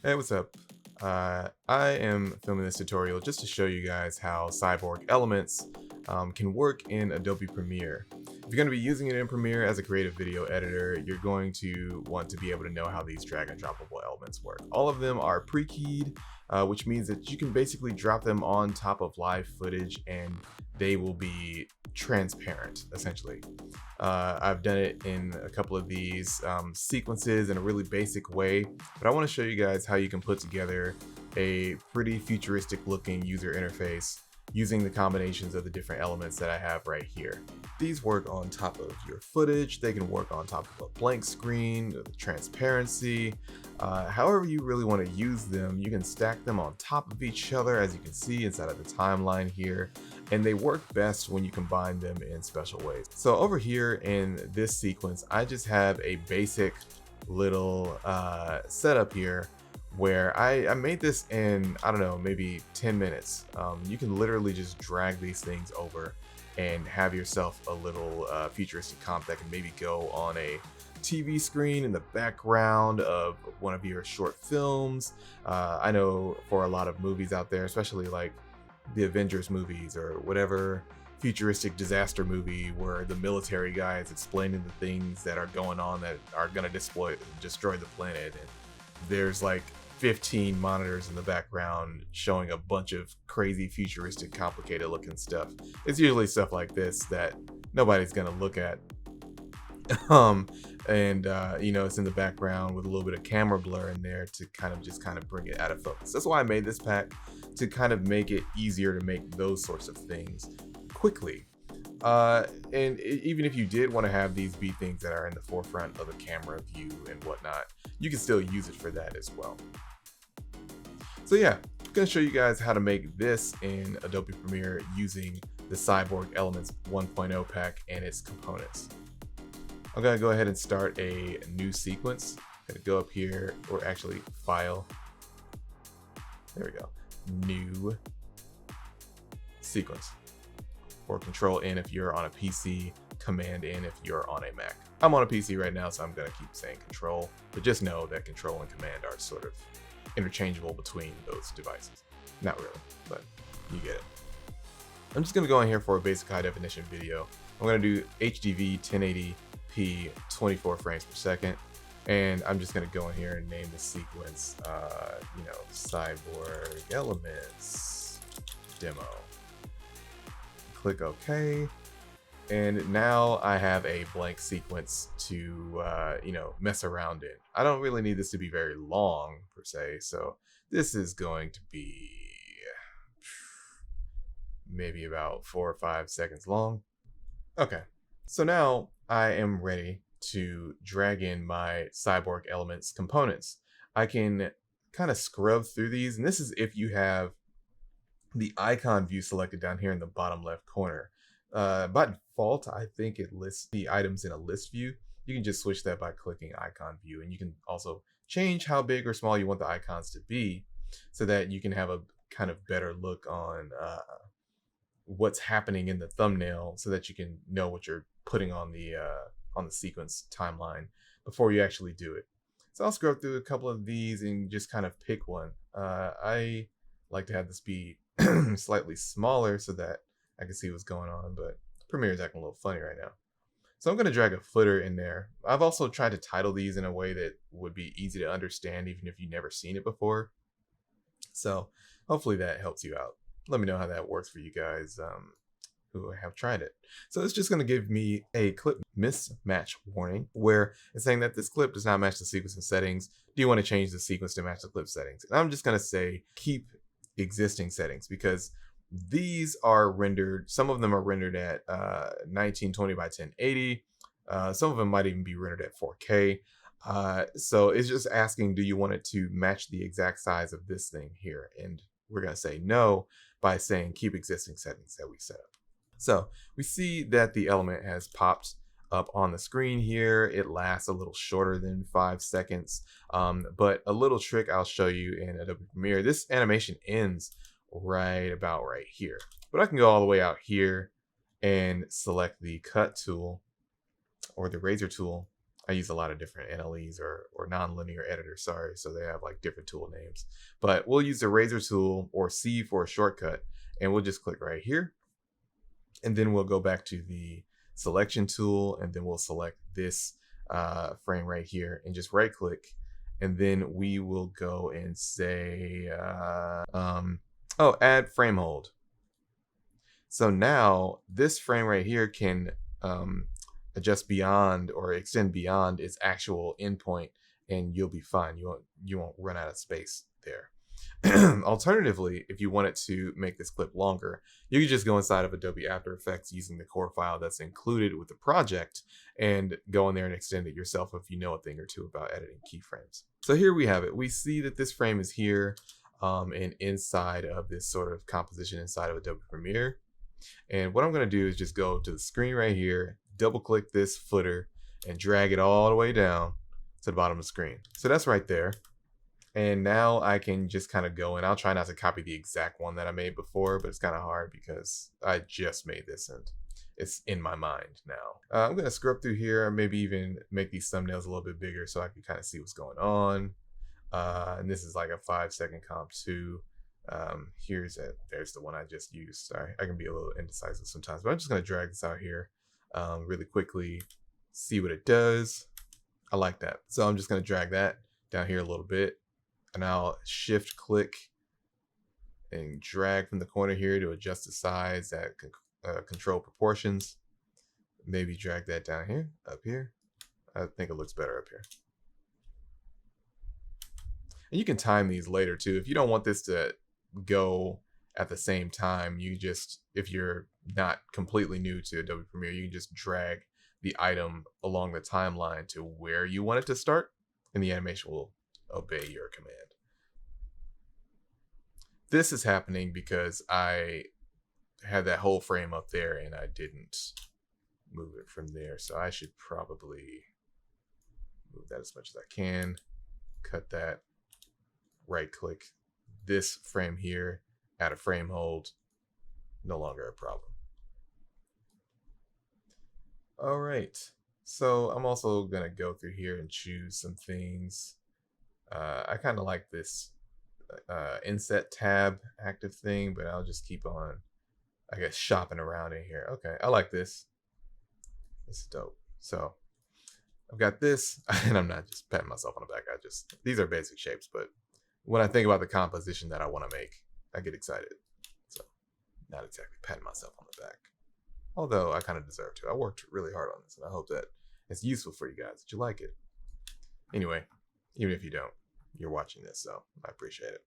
Hey, what's up? I am filming this tutorial just to show you guys how Cyborg Elements can work in Adobe Premiere. If you're going to be using it in Premiere as a creative video editor, you're going to want to be able to know how these drag and droppable elements work. All of them are pre-keyed, which means that you can basically drop them on top of live footage and they will be transparent, essentially. I've done it in a couple of these sequences in a really basic way, but I want to show you guys how you can put together a pretty futuristic looking user interface using the combinations of the different elements that I have right here. These work on top of your footage, they can work on top of a blank screen, the transparency, however you really want to use them. You can stack them on top of each other, as you can see inside of the timeline here, and they work best when you combine them in special ways. So over here in this sequence, I just have a basic little setup here where I made this in, I don't know, maybe 10 minutes. You can literally just drag these things over and have yourself a little futuristic comp that can maybe go on a TV screen in the background of one of your short films. I know for a lot of movies out there, especially like the Avengers movies or whatever futuristic disaster movie where the military guy is explaining the things that are going on that are going to destroy the planet, and there's like 15 monitors in the background showing a bunch of crazy futuristic complicated looking stuff. It's usually stuff like this that nobody's going to look at. You know, it's in the background with a little bit of camera blur in there to kind of bring it out of focus. That's why I made this pack, to kind of make it easier to make those sorts of things quickly. Even if you did want to have these be things that are in the forefront of a camera view and whatnot, you can still use it for that as well. So yeah, I'm gonna show you guys how to make this in Adobe Premiere using the Cyborg Elements 1.0 pack and its components. I'm gonna go ahead and start a new sequence. I'm gonna go up here, or actually File. There we go. New sequence. Or Control N if you're on a PC, Command N if you're on a Mac. I'm on a PC right now, so I'm gonna keep saying Control, but just know that Control and Command are sort of interchangeable between those devices. Not really, but you get it. I'm just gonna go in here for a basic high definition video. I'm gonna do HDV 1080p 24 frames per second. And I'm just gonna go in here and name the sequence, you know, Cyborg Elements Demo. Click OK. And now I have a blank sequence to, you know, mess around in. I don't really need this to be very long per se, so this is going to be maybe about 4 or 5 seconds long. Okay, so now I am ready to drag in my Cyborg Elements components. I can kind of scrub through these, and this is if you have the icon view selected down here in the bottom left corner. By default, I think it lists the items in a list view. You can just switch that by clicking icon view, and you can also change how big or small you want the icons to be so that you can have a kind of better look on what's happening in the thumbnail, so that you can know what you're putting on the sequence timeline before you actually do it. So I'll scrub through a couple of these and just kind of pick one. I like to have this be slightly smaller so that I can see what's going on, but Premiere is acting a little funny right now. So I'm going to drag a footer in there. I've also tried to title these in a way that would be easy to understand even if you've never seen it before. So hopefully that helps you out. Let me know how that works for you guys who have tried it. So it's just going to give me a clip mismatch warning where it's saying that this clip does not match the sequence and settings. Do you want to change the sequence to match the clip settings? And I'm just going to say keep existing settings, because these are rendered, some of them are rendered at 1920 by 1080. Some of them might even be rendered at 4K. So it's just asking, do you want it to match the exact size of this thing here? And we're going to say no by saying keep existing settings that we set up. So we see that the element has popped up on the screen here. It lasts a little shorter than 5 seconds, but a little trick I'll show you in Adobe Premiere. This animation ends right about right here, but I can go all the way out here and select the cut tool or the razor tool I use a lot of different NLEs or nonlinear editors, sorry, so they have like different tool names. But we'll use the razor tool or C for a shortcut, and we'll just click right here. And then we'll go back to the selection tool, and then we'll select this frame right here and just right click. And then we will go and say, add frame hold. So now this frame right here can adjust beyond or extend beyond its actual endpoint, and you'll be fine. You won't run out of space there. Alternatively, if you wanted to make this clip longer, you can just go inside of Adobe After Effects using the core file that's included with the project and go in there and extend it yourself if you know a thing or two about editing keyframes. So here we have it. We see that this frame is here and inside of this sort of composition inside of Adobe Premiere. And what I'm going to do is just go to the screen right here, double click this footer and drag it all the way down to the bottom of the screen. So that's right there. And now I can just kind of go in. I'll try not to copy the exact one that I made before, but it's kind of hard because I just made this and it's in my mind now. I'm going to scrub through here, maybe even make these thumbnails a little bit bigger so I can kind of see what's going on. And this is like a 5-second comp too. There's the one I just used. Sorry, I can be a little indecisive sometimes, but I'm just going to drag this out here really quickly, see what it does. I like that. So I'm just going to drag that down here a little bit. And I'll shift click and drag from the corner here to adjust the size that control proportions. Maybe drag that down here, up here. I think it looks better up here. And you can time these later too. If you don't want this to go at the same time, you just, if you're not completely new to Adobe Premiere, you can just drag the item along the timeline to where you want it to start, and the animation will obey your command. This is happening because I had that whole frame up there and I didn't move it from there. So I should probably move that as much as I can. Cut that. Right click this frame here. Add a frame hold. No longer a problem. All right. So I'm also going to go through here and choose some things. I kind of like this inset tab active thing, but I'll just keep on, I guess, shopping around in here. Okay, I like this. This is dope. So I've got this, and I'm not just patting myself on the back. These are basic shapes, but when I think about the composition that I want to make, I get excited. So not exactly patting myself on the back, although I kind of deserve to. I worked really hard on this, and I hope that it's useful for you guys, that you like it. Anyway, even if you don't, you're watching this, so I appreciate it.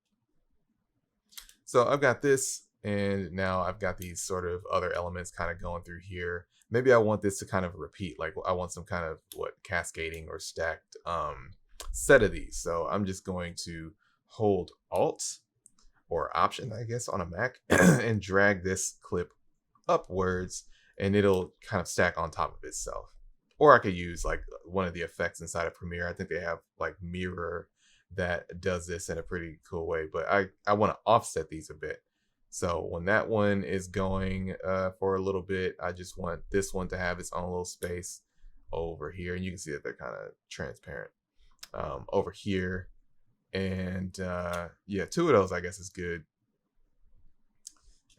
So I've got this, and now I've got these sort of other elements kind of going through here. Maybe I want this to kind of repeat, like I want some kind of cascading or stacked set of these. So I'm just going to hold Alt or Option, I guess, on a Mac and drag this clip upwards, and it'll kind of stack on top of itself. Or I could use like one of the effects inside of Premiere. I think they have like Mirror that does this in a pretty cool way, but I want to offset these a bit. So when that one is going for a little bit, I just want this one to have its own little space over here. And you can see that they're kind of transparent over here. And yeah, 2 of those, I guess, is good.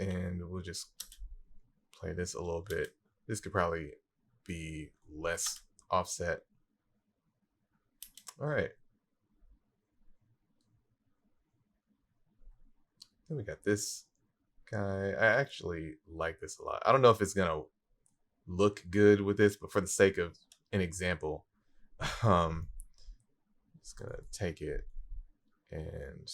And we'll just play this a little bit. This could probably be less offset. All right. Then we got this guy. I actually like this a lot. I don't know if it's gonna look good with this, but for the sake of an example, just gonna take it and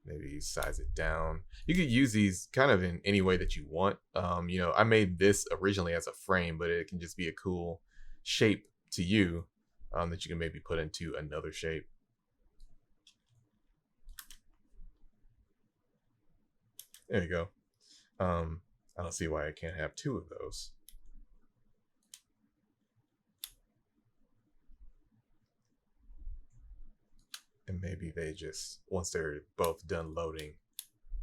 maybe size it down. You could use these kind of in any way that you want. You know, I made this originally as a frame, but it can just be a cool shape to you that you can maybe put into another shape. There you go. I don't see why I can't have 2 of those. And maybe they just, once they're both done loading,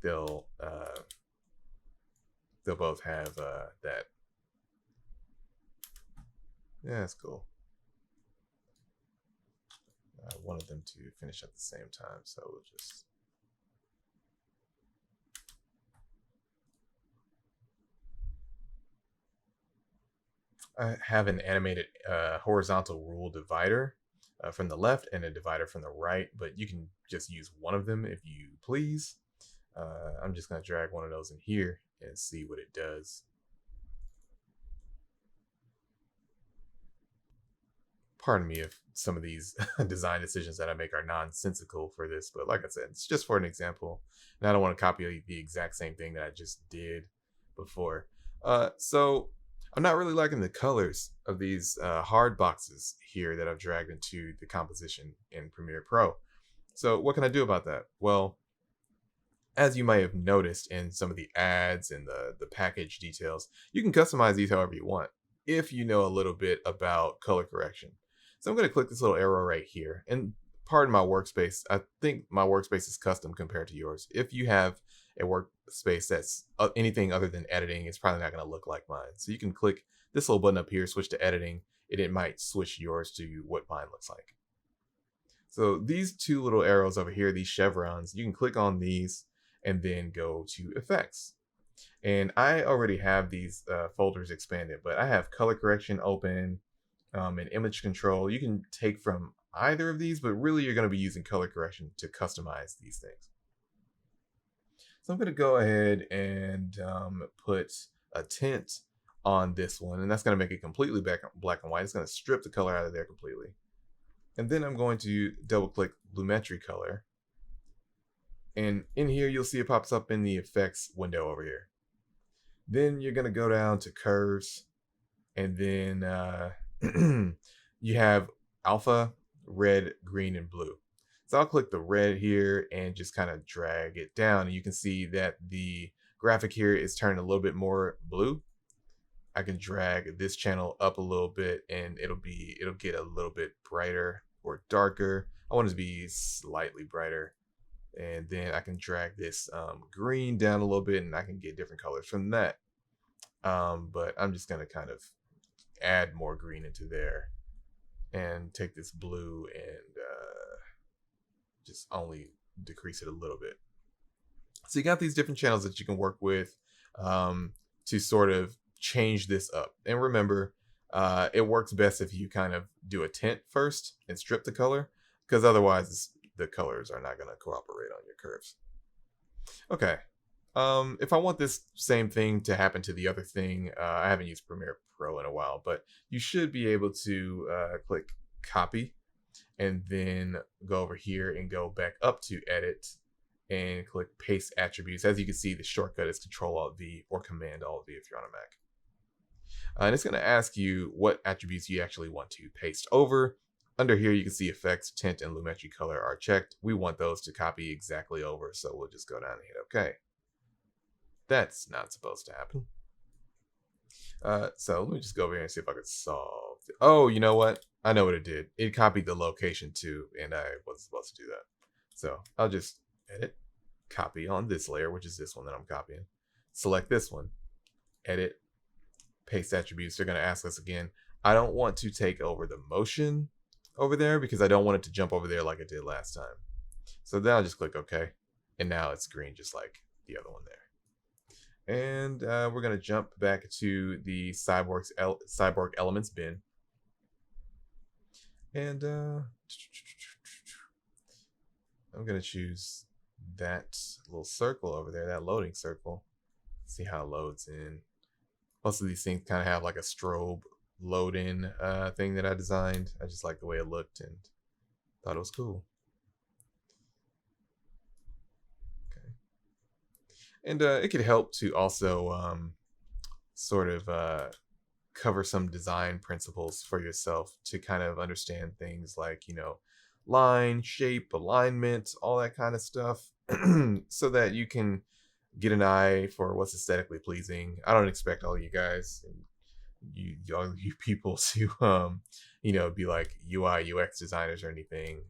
they'll both have that. Yeah, that's cool. I wanted them to finish at the same time, so we'll just I have an animated horizontal rule divider from the left and a divider from the right, but you can just use one of them if you please. I'm just going to drag one of those in here and see what it does. Pardon me if some of these design decisions that I make are nonsensical for this, but like I said, it's just for an example, and I don't want to copy the exact same thing that I just did before. So I'm not really liking the colors of these hard boxes here that I've dragged into the composition in Premiere Pro. So what can I do about that? Well, as you might have noticed in some of the ads and the package details, you can customize these however you want if you know a little bit about color correction. So I'm going to click this little arrow right here, and pardon my workspace. I think my workspace is custom compared to yours. If you have a workspace that's anything other than editing, it's probably not going to look like mine. So you can click this little button up here, switch to editing, and it might switch yours to what mine looks like. So these two little arrows over here, these chevrons, you can click on these and then go to effects. And I already have these folders expanded, but I have color correction open and image control. You can take from either of these, but really you're going to be using color correction to customize these things. So I'm going to go ahead and put a tint on this one, and that's going to make it completely black and white. It's going to strip the color out of there completely. And then I'm going to double click Lumetri color. And in here, you'll see it pops up in the effects window over here. Then you're going to go down to curves, and then you have alpha, red, green, and blue. So I'll click the red here and just kind of drag it down. And you can see that the graphic here is turning a little bit more blue. I can drag this channel up a little bit and it'll get a little bit brighter or darker. I want it to be slightly brighter. And then I can drag this green down a little bit and I can get different colors from that. But I'm just going to kind of add more green into there and take this blue and just only decrease it a little bit. So you got these different channels that you can work with to sort of change this up. And remember, it works best if you kind of do a tint first and strip the color, because otherwise the colors are not going to cooperate on your curves. Okay. If I want this same thing to happen to the other thing, I haven't used Premiere Pro in a while, but you should be able to click copy and then go over here and go back up to edit and click paste attributes. As you can see, the shortcut is Control-Alt-V or Command-Alt-V if you're on a Mac. And it's going to ask you what attributes you actually want to paste over. Under here, you can see effects, tint, and Lumetri color are checked. We want those to copy exactly over, so we'll just go down and hit OK. That's not supposed to happen. So let me just go over here and see if I could solve it. Oh, you know what? I know what it did. It copied the location too, and I wasn't supposed to do that. So I'll just edit, copy on this layer, which is this one that I'm copying. Select this one, edit, paste attributes. They're going to ask us again. I don't want to take over the motion over there because I don't want it to jump over there like it did last time. So then I'll just click OK. And now it's green just like the other one there. And we're going to jump back to the Cyborg Elements bin. And I'm going to choose that little circle over there, that loading circle. See how it loads in. Most of these things kind of have like a strobe load in thing that I designed. I just like the way it looked and thought it was cool. Okay. And it could help to also sort of cover some design principles for yourself to kind of understand things like, you know, line, shape, alignment, all that kind of stuff, so that you can get an eye for what's aesthetically pleasing. I don't expect all you guys and all you people to you know, be like UI UX designers or anything.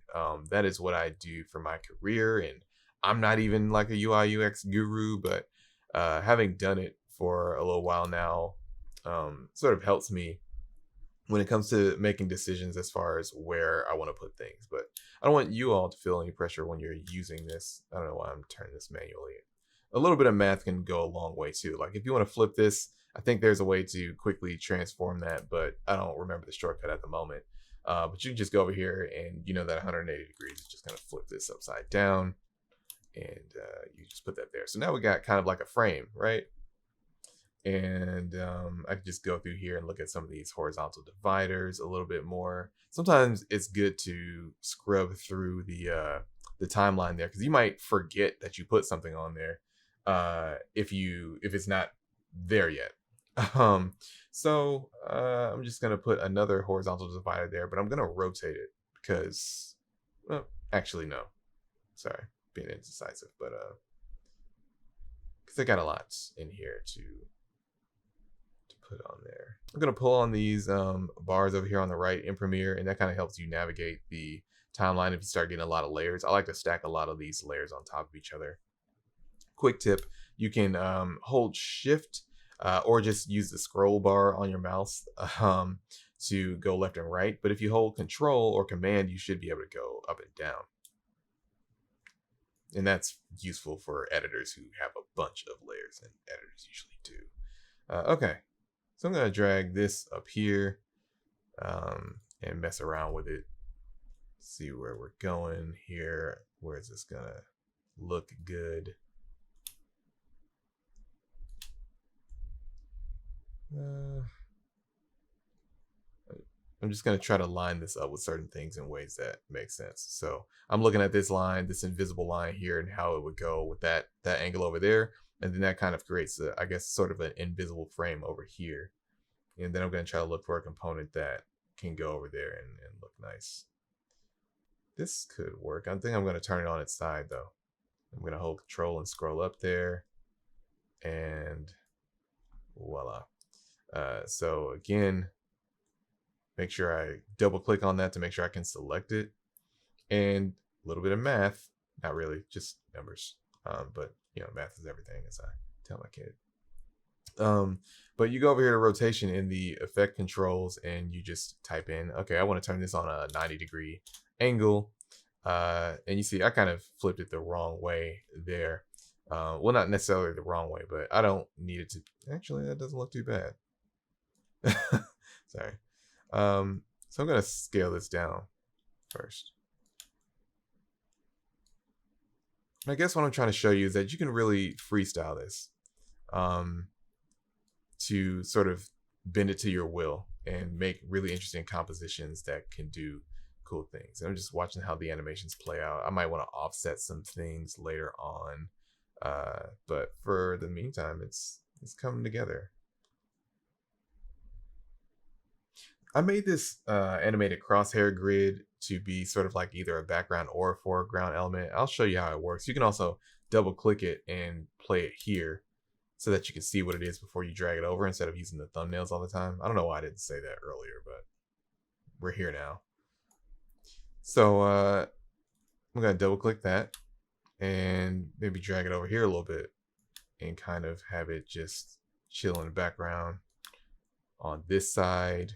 That is what I do for my career, and I'm not even like a UI UX guru, but having done it for a little while now sort of helps me when it comes to making decisions as far as where I want to put things. But I don't want you all to feel any pressure when you're using this. I don't know why I'm turning this manually. A little bit of math can go a long way too. Like if you want to flip this, I think there's a way to quickly transform that, but I don't remember the shortcut at the moment. But you can just go over here and you know that 180 degrees is just going to flip this upside down, and you just put that there. So now we got kind of like a frame, right? And I can just go through here and look at some of these horizontal dividers a little bit more. Sometimes it's good to scrub through the timeline there, because you might forget that you put something on there if it's not there yet. I'm just gonna put another horizontal divider there, but I'm gonna rotate it because, well, actually no, sorry, being indecisive, but because I got a lot in here to put on there. I'm gonna pull on these bars over here on the right in Premiere, and that kind of helps you navigate the timeline if you start getting a lot of layers. I like to stack a lot of these layers on top of each other. Quick tip: you can hold Shift or just use the scroll bar on your mouse to go left and right. But if you hold Control or Command, you should be able to go up and down. And that's useful for editors who have a bunch of layers, and editors usually do. Okay. So I'm going to drag this up here and mess around with it. See where we're going here. Where is this going to look good? I'm just going to try to line this up with certain things in ways that make sense. So I'm looking at this line, this invisible line here, and how it would go with that angle over there. And then that kind of creates, I guess, sort of an invisible frame over here. And then I'm going to try to look for a component that can go over there and look nice. This could work. I think I'm going to turn it on its side, though. I'm going to hold Control and scroll up there. And voila. So again, make sure I double click on that to make sure I can select it. And a little bit of math. Not really, just numbers. But, you know, math is everything, as I tell my kid. But you go over here to rotation in the effect controls and you just type in, okay, I want to turn this on a 90-degree angle. And you see, I kind of flipped it the wrong way there. Well, not necessarily the wrong way, but I don't need it to. Actually, that doesn't look too bad. Sorry. So I'm going to scale this down first. I guess what I'm trying to show you is that you can really freestyle this to sort of bend it to your will and make really interesting compositions that can do cool things. And I'm just watching how the animations play out. I might want to offset some things later on, but for the meantime, it's coming together. I made this animated crosshair grid to be sort of like either a background or a foreground element. I'll show you how it works. You can also double click it and play it here so that you can see what it is before you drag it over instead of using the thumbnails all the time. I don't know why I didn't say that earlier, but we're here now. So I'm going to double click that and maybe drag it over here a little bit and kind of have it just chill in the background on this side.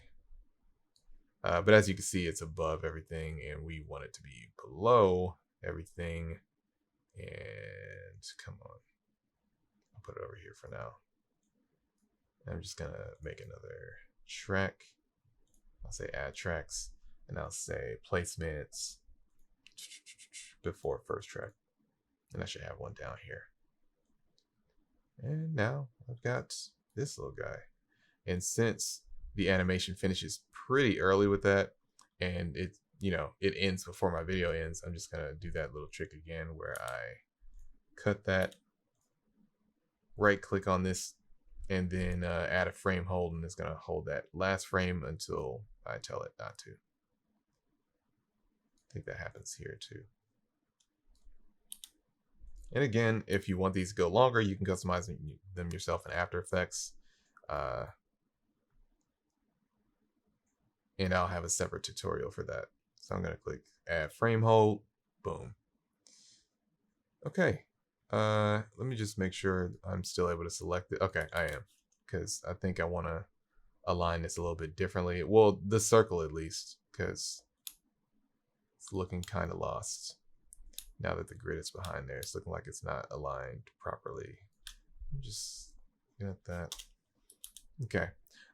But as you can see, it's above everything and we want it to be below everything. And come on, I'll put it over here for now. I'm just gonna make another track. I'll say add tracks and I'll say placements before first track. And I should have one down here. And now I've got this little guy. And since the animation finishes pretty early with that, and it ends before my video ends, I'm just gonna do that little trick again where I cut that, right click on this, and then add a frame hold, and it's gonna hold that last frame until I tell it not to. I think that happens here too. And again, if you want these to go longer, you can customize them yourself in After Effects. And I'll have a separate tutorial for that. So I'm going to click add frame hold. Boom. Okay. Let me just make sure I'm still able to select it. Okay, I am. Because I think I want to align this a little bit differently. Well, the circle at least, because it's looking kind of lost. Now that the grid is behind there, it's looking like it's not aligned properly. Just get that. Okay.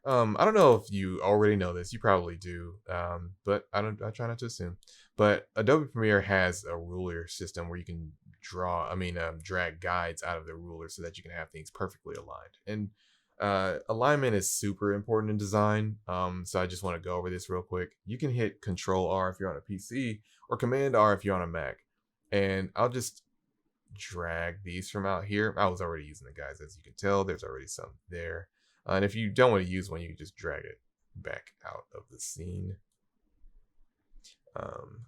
I don't know if you already know this. You probably do, but I try not to assume. But Adobe Premiere has a ruler system where you can drag guides out of the ruler so that you can have things perfectly aligned. And alignment is super important in design. So I just want to go over this real quick. You can hit Control R if you're on a PC or Command R if you're on a Mac. And I'll just drag these from out here. I was already using the guides, as you can tell. There's already some there. And if you don't want to use one, you can just drag it back out of the scene.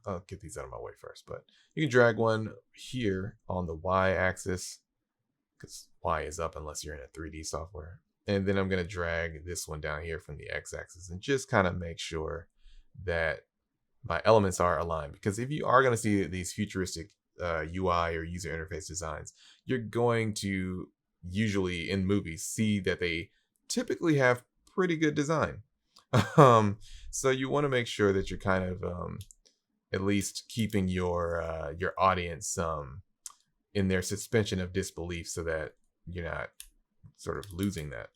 I'll get these out of my way first, but you can drag one here on the Y axis, because Y is up unless you're in a 3D software. And then I'm going to drag this one down here from the X axis and just kind of make sure that my elements are aligned. Because if you are going to see these futuristic UI or user interface designs, you're going to usually in movies see that they typically have pretty good design. So you want to make sure that you're kind of at least keeping your audience in their suspension of disbelief, so that you're not sort of losing that.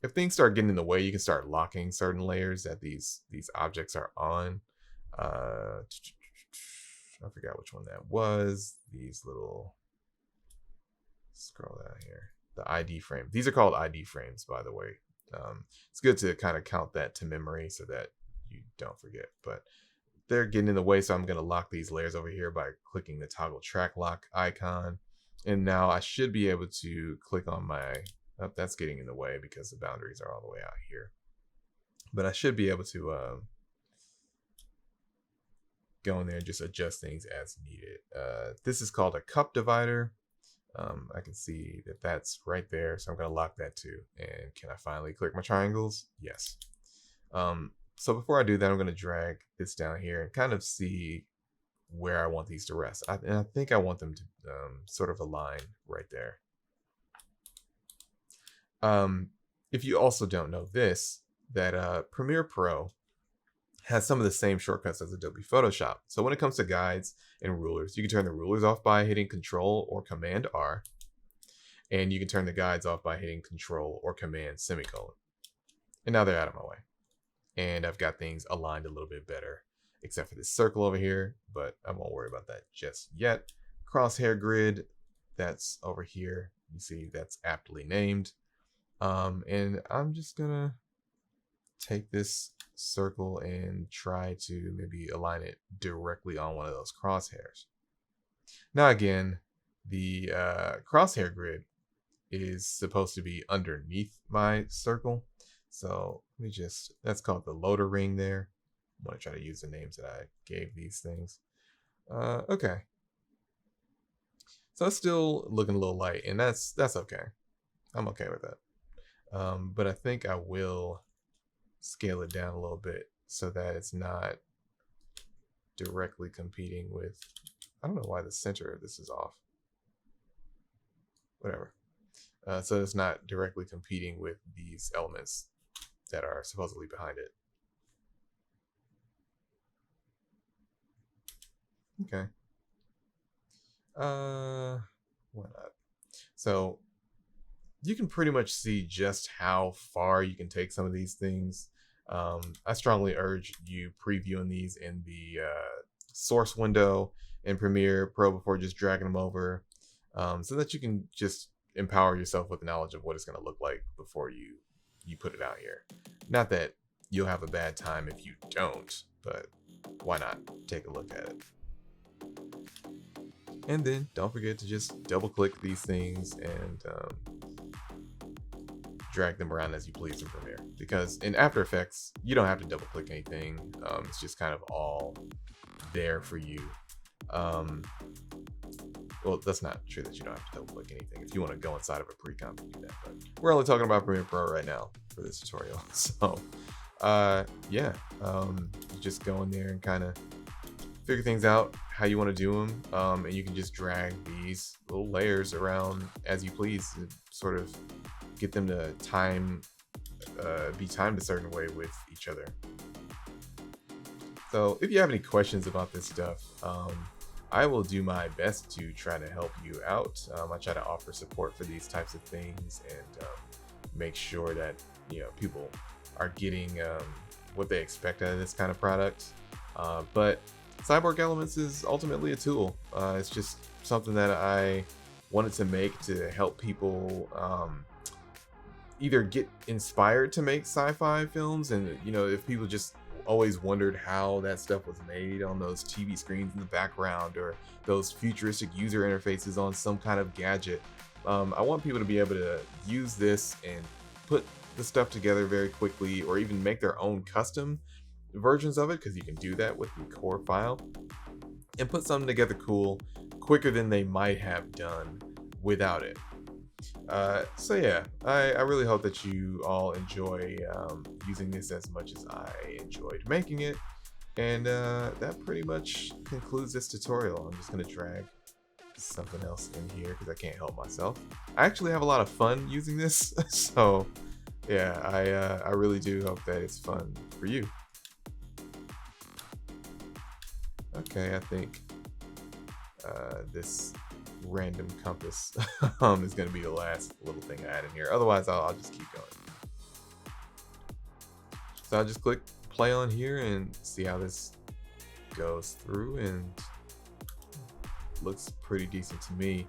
If things start getting in the way, you can start locking certain layers that these objects are on. I forgot which one that was. These little, scroll down here. The ID frame. These are called ID frames, by the way. It's good to kind of count that to memory so that you don't forget. But they're getting in the way, so I'm going to lock these layers over here by clicking the toggle track lock icon. And now I should be able to click on my... Oh, that's getting in the way because the boundaries are all the way out here. But I should be able to go in there and just adjust things as needed. This is called a cup divider. I can see that that's right there, so I'm going to lock that too. And can I finally click my triangles? Yes. So before I do that, I'm going to drag this down here and kind of see where I want these to rest. And I think I want them to sort of align right there. If you also don't know this, that Premiere Pro has some of the same shortcuts as Adobe Photoshop. So when it comes to guides and rulers, you can turn the rulers off by hitting Control or Command R. And you can turn the guides off by hitting Control or Command semicolon. And now they're out of my way. And I've got things aligned a little bit better, except for this circle over here, but I won't worry about that just yet. Crosshair grid, that's over here. You see that's aptly named. And I'm just gonna take this circle and try to maybe align it directly on one of those crosshairs. Now again, the crosshair grid is supposed to be underneath my circle. So let me just, that's called the loader ring there. I'm gonna try to use the names that I gave these things. Okay. So it's still looking a little light, and that's okay. I'm okay with that. But I think I will scale it down a little bit so that it's not directly competing with, I don't know why the center of this is off. Whatever. So it's not directly competing with these elements that are supposedly behind it. Okay. Why not? So you can pretty much see just how far you can take some of these things. I strongly urge you previewing these in the source window in Premiere Pro before just dragging them over, so that you can just empower yourself with the knowledge of what it's going to look like before you put it out here. Not that you'll have a bad time if you don't, but why not take a look at it? And then don't forget to just double click these things and drag them around as you please in Premiere, because in After Effects you don't have to double click anything. It's just kind of all there for you. Well, that's not true that you don't have to double click anything. If you want to go inside of a pre-comp, you do that, but we're only talking about Premiere Pro right now for this tutorial. So yeah, you just go in there and kind of figure things out how you want to do them, and you can just drag these little layers around as you please to sort of get them to time be timed a certain way with each other. So if you have any questions about this stuff, I will do my best to try to help you out. I try to offer support for these types of things and make sure that people are getting what they expect out of this kind of product. But Cyborg Elements is ultimately a tool. It's just something that I wanted to make to help people either get inspired to make sci-fi films, and if people just always wondered how that stuff was made on those TV screens in the background or those futuristic user interfaces on some kind of gadget. I want people to be able to use this and put the stuff together very quickly, or even make their own custom versions of it, because you can do that with the core file, and put something together cool quicker than they might have done without it. So yeah, I really hope that you all enjoy using this as much as I enjoyed making it. And that pretty much concludes this tutorial. I'm just going to drag something else in here because I can't help myself. I actually have a lot of fun using this, so yeah, I really do hope that it's fun for you. Okay, I think this random compass is going to be the last little thing I add in here. Otherwise, I'll just keep going. So I'll just click play on here and see how this goes through, and looks pretty decent to me.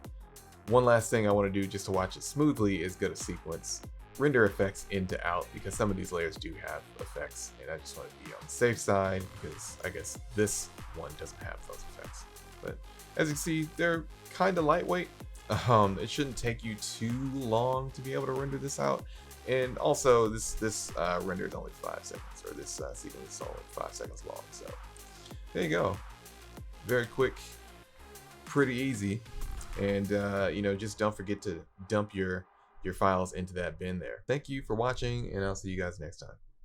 One last thing I want to do just to watch it smoothly is go to sequence, render effects into out, because some of these layers do have effects, and I just want to be on the safe side because I guess this one doesn't have those effects. But as you can see, they're kind of lightweight. It shouldn't take you too long to be able to render this out, and also this render is only 5 seconds, or this sequence is only 5 seconds long. So there you go, very quick, pretty easy, and just don't forget to dump your files into that bin there. Thank you for watching, and I'll see you guys next time.